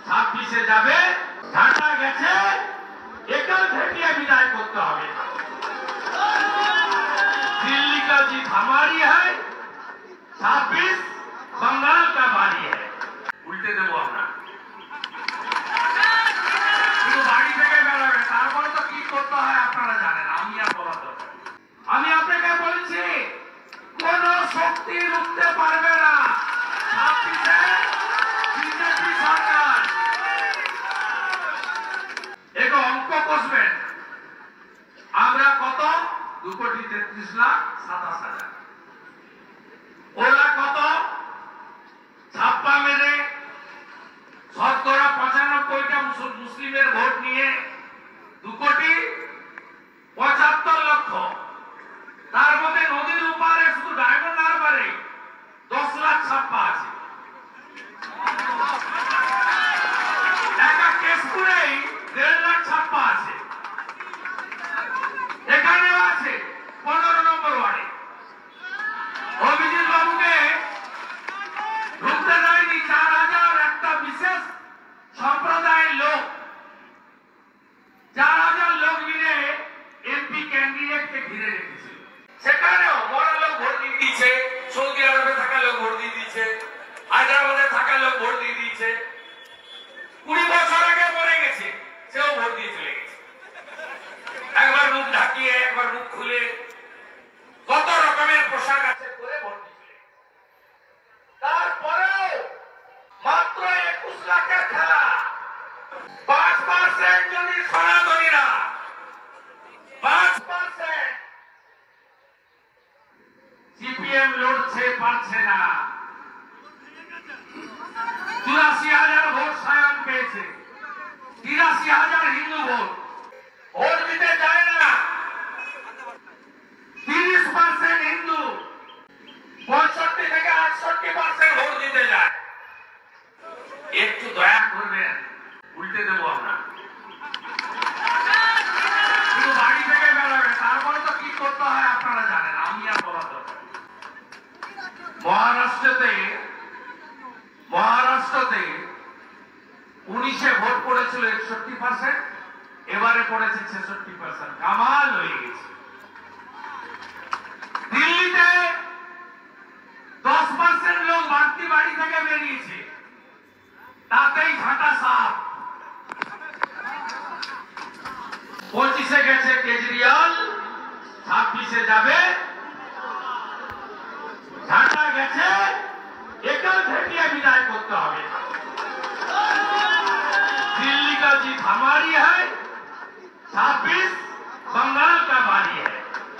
26-এ যাবে, ঢাকা গেছে, एकल भेटिए विदाई करते হবে। दिल्ली का जीत हमारी है, 26 बंगाल का बारी है। उल्टे देव আমরা শুধু বাড়ি থেকে বেরোবে, তারপরে তো কি করতে হয় আপনারা জানেন, আমি আর বলা দরকার। আমি আপনাকে বলছি কোন শক্তি রুখতে পারবে না 26-এ বিজেপি সরকার। एक अंक कষবেন, আমরা কত 2,33,27,000, ওরা কত ছাপ্পা মেরে শতকরা 95টা মুসলিমের ভোট নিয়ে 2,75,00,000। তার মধ্যে নদীর উপারে শুধু ডায়মন্ড হারবারে 10 লাখ ছাপ্পা আছে। একা কেশপুরেই 1.5 লাখ ছাপ্পা আছে। এখানেও আছে 15 নম্বর ওয়ার্ডে। অভিজিৎ বাবুকে ঢুকতে দেয়নি 4,000 একটা বিশেষ সম্প্রদায়ের লোক, 4,000 লোক মিলে এমপি ক্যান্ডিডেটকে ঘিরে রেখেছিল। সেখানেও বড় লোক ভোট দিয়ে দিয়েছে, সৌদি আরবে থাকা লোক ভোট দিয়ে দিয়েছে, হায়দ্রাবাদে থাকা লোক ভোট দিয়ে দিয়েছে, 20 বছর আগে মরে গেছে, সেও ভোট দিয়ে চলে গেছে। একবার মুখ ঢাকিয়ে একবার মুখ খুলে কত রকমের পোশাক আছে করে ভোট দিয়ে চলে গেছে। তারপরেও মাত্র 21 লাখের খেলা, 5% যদি সনাতনীরা 5% সিপিএম লড়ছে পারছে না। 84,000 ভোট সায়ন পেয়েছে, 83,000 হিন্দু ভোট। ভোট দিতে যায় না 30% হিন্দু, 65 থেকে 68% ভোট দিতে যায়। একটু দয়া করবেন, উল্টে দেবো আমরা। শুধু বাড়ি থেকে বেরোবে, তারপরে তো কি করতে হয় আপনারা জানেন, আমি আর বলা দরকার। মহারাষ্ট্রতে 19-এ ভোট পড়েছিল 61%, এবারে পড়েছে 66%। কামাল হয়ে গেছে। দিল্লিতে 10% লোক বাড়তি বাড়ি থেকে বেরিয়েছে, তাতেই ঝাঁটা সাপ। 25-এ গেছে কেজরিওয়াল, 26-এ যাবে, ঝাঁটা গেছে, एकल भेटिए विदाई करते হবে। दिल्ली का जीत हमारी है, 26